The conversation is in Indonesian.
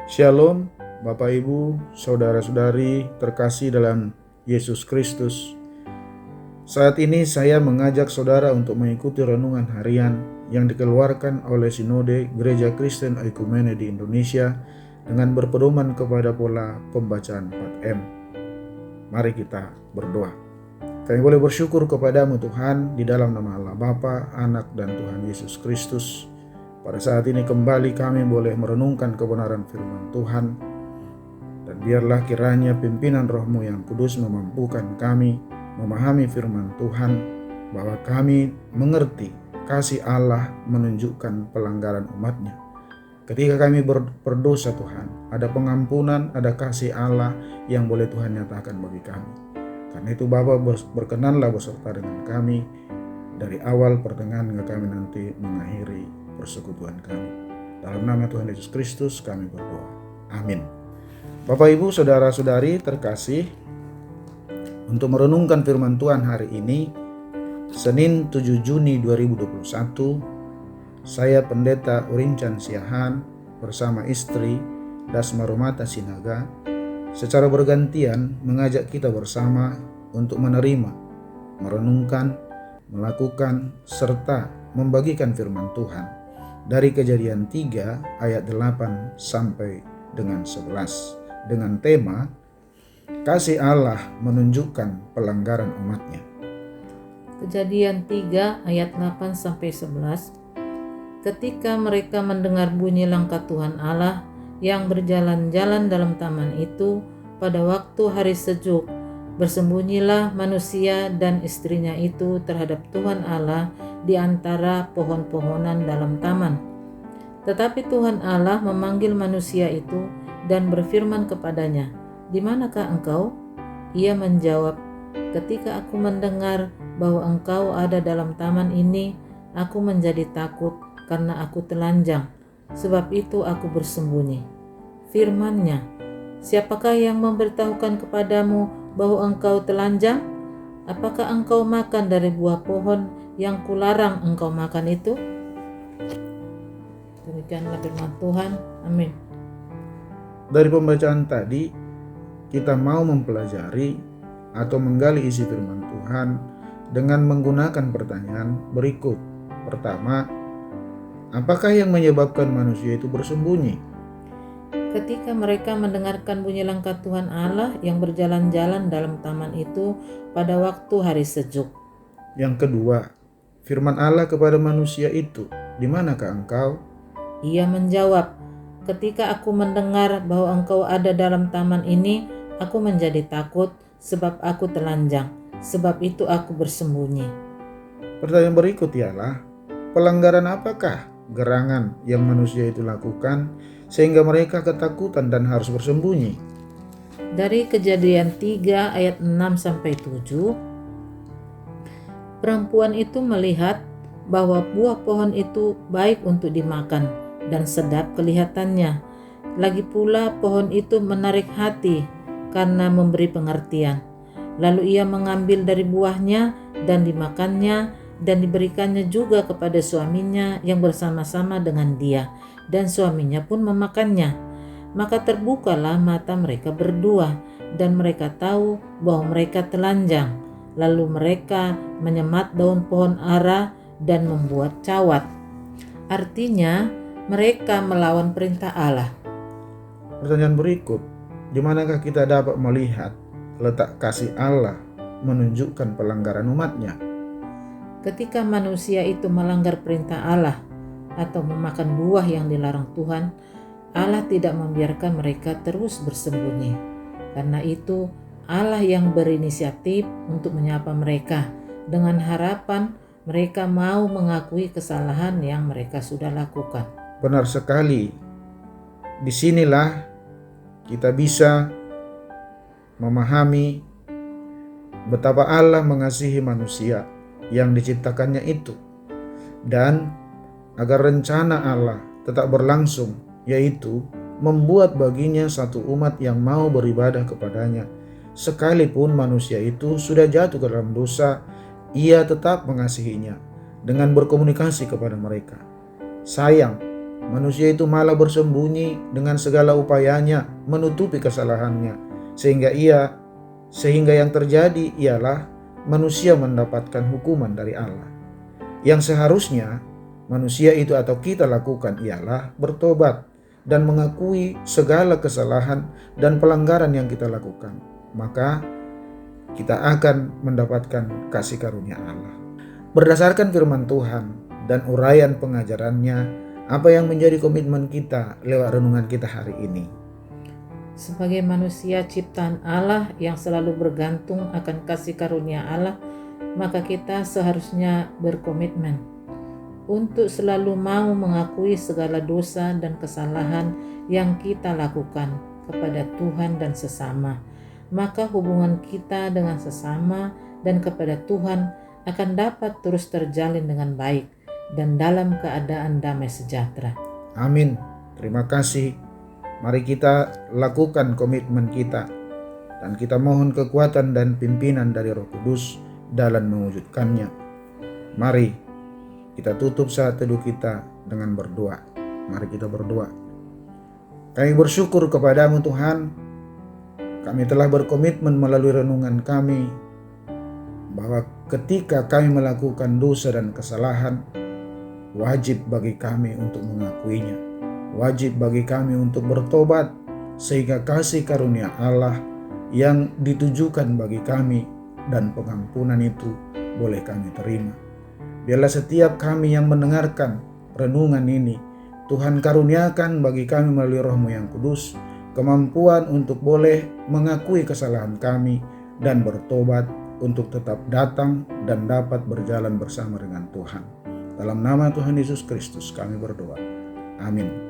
Shalom, Bapak Ibu, Saudara-saudari terkasih dalam Yesus Kristus. Saat ini saya mengajak saudara untuk mengikuti renungan harian yang dikeluarkan oleh Sinode Gereja Kristen Oikumene di Indonesia dengan berpedoman kepada pola pembacaan 4M. Mari kita berdoa. Kami boleh bersyukur kepadamu Tuhan di dalam nama Allah Bapa, Anak, dan Tuhan Yesus Kristus. Pada saat ini kembali kami boleh merenungkan kebenaran firman Tuhan. Dan biarlah kiranya pimpinan Roh-Mu yang kudus memampukan kami memahami firman Tuhan, bahwa kami mengerti kasih Allah menunjukkan pelanggaran umat-Nya. Ketika kami berdosa Tuhan, ada pengampunan, ada kasih Allah yang boleh Tuhan nyatakan bagi kami. Karena itu Bapa, berkenanlah beserta dengan kami dari awal pertengahan hingga kami nanti mengakhiri persekutuan kami. Dalam nama Tuhan Yesus Kristus kami berdoa. Amin. Bapak Ibu Saudara-saudari terkasih, untuk merenungkan firman Tuhan hari ini, Senin 7 Juni 2021, saya Pendeta Urincan Siahan bersama istri Dasma Rumata Sinaga secara bergantian mengajak kita bersama untuk menerima, merenungkan, melakukan, serta membagikan firman Tuhan dari Kejadian 3 ayat 8 sampai dengan 11 dengan tema kasih Allah menunjukkan pelanggaran umat-Nya. Kejadian 3 ayat 8 sampai 11. Ketika mereka mendengar bunyi langkah Tuhan Allah yang berjalan-jalan dalam taman itu pada waktu hari sejuk, bersembunyilah manusia dan istrinya itu terhadap Tuhan Allah di antara pohon-pohonan dalam taman. Tetapi Tuhan Allah memanggil manusia itu dan berfirman kepadanya, "Di manakah engkau?" Ia menjawab, "Ketika aku mendengar bahwa engkau ada dalam taman ini, aku menjadi takut karena aku telanjang. Sebab itu aku bersembunyi." Firman-Nya, "Siapakah yang memberitahukan kepadamu bahwa engkau telanjang? Apakah engkau makan dari buah pohon yang kularang engkau makan itu?" Demikianlah firman Tuhan. Amin. Dari pembacaan tadi, kita mau mempelajari atau menggali isi firman Tuhan dengan menggunakan pertanyaan berikut. Pertama, apakah yang menyebabkan manusia itu bersembunyi? Ketika mereka mendengarkan bunyi langkah Tuhan Allah yang berjalan-jalan dalam taman itu pada waktu hari sejuk. Yang kedua, firman Allah kepada manusia itu, "Di manakah engkau?" Ia menjawab, "Ketika aku mendengar bahwa engkau ada dalam taman ini, aku menjadi takut sebab aku telanjang. Sebab itu aku bersembunyi." Pertanyaan berikut ialah, pelanggaran apakah gerangan yang manusia itu lakukan sehingga mereka ketakutan dan harus bersembunyi? Dari Kejadian 3 ayat 6 sampai 7, perempuan itu melihat bahwa buah pohon itu baik untuk dimakan dan sedap kelihatannya. Lagi pula pohon itu menarik hati karena memberi pengertian. Lalu ia mengambil dari buahnya dan dimakannya dan diberikannya juga kepada suaminya yang bersama-sama dengan dia, dan suaminya pun memakannya. Maka terbukalah mata mereka berdua dan mereka tahu bahwa mereka telanjang. Lalu mereka menyemat daun pohon ara dan membuat cawat. Artinya mereka melawan perintah Allah. Pertanyaan berikut, di manakah kita dapat melihat letak kasih Allah menunjukkan pelanggaran umat-Nya? Ketika manusia itu melanggar perintah Allah atau memakan buah yang dilarang Tuhan, Allah tidak membiarkan mereka terus bersembunyi. Karena itu Allah yang berinisiatif untuk menyapa mereka dengan harapan mereka mau mengakui kesalahan yang mereka sudah lakukan. Benar sekali. Disinilah kita bisa memahami betapa Allah mengasihi manusia yang diciptakannya itu, dan agar rencana Allah tetap berlangsung, yaitu membuat baginya satu umat yang mau beribadah kepadanya. Sekalipun manusia itu sudah jatuh ke dalam dosa, Ia tetap mengasihinya dengan berkomunikasi kepada mereka. Sayang, Manusia itu malah bersembunyi dengan segala upayanya menutupi kesalahannya, sehingga yang terjadi ialah manusia mendapatkan hukuman dari Allah. Yang seharusnya manusia itu atau kita lakukan ialah bertobat dan mengakui segala kesalahan dan pelanggaran yang kita lakukan. Maka kita akan mendapatkan kasih karunia Allah. Berdasarkan firman Tuhan dan uraian pengajarannya, apa yang menjadi komitmen kita lewat renungan kita hari ini? Sebagai manusia ciptaan Allah yang selalu bergantung akan kasih karunia Allah, maka kita seharusnya berkomitmen untuk selalu mau mengakui segala dosa dan kesalahan yang kita lakukan kepada Tuhan dan sesama. Maka hubungan kita dengan sesama dan kepada Tuhan akan dapat terus terjalin dengan baik dan dalam keadaan damai sejahtera. Amin. Terima kasih. Mari kita lakukan komitmen kita dan kita mohon kekuatan dan pimpinan dari Roh Kudus dalam mewujudkannya. Mari kita tutup saat teduh kita dengan berdoa. Mari kita berdoa. Kami bersyukur kepadamu Tuhan. Kami telah berkomitmen melalui renungan kami bahwa ketika kami melakukan dosa dan kesalahan, wajib bagi kami untuk mengakuinya. Wajib bagi kami untuk bertobat sehingga kasih karunia Allah yang ditujukan bagi kami dan pengampunan itu boleh kami terima. Biarlah setiap kami yang mendengarkan renungan ini, Tuhan karuniakan bagi kami melalui Roh-Mu yang kudus kemampuan untuk boleh mengakui kesalahan kami dan bertobat untuk tetap datang dan dapat berjalan bersama dengan Tuhan. Dalam nama Tuhan Yesus Kristus kami berdoa. Amin.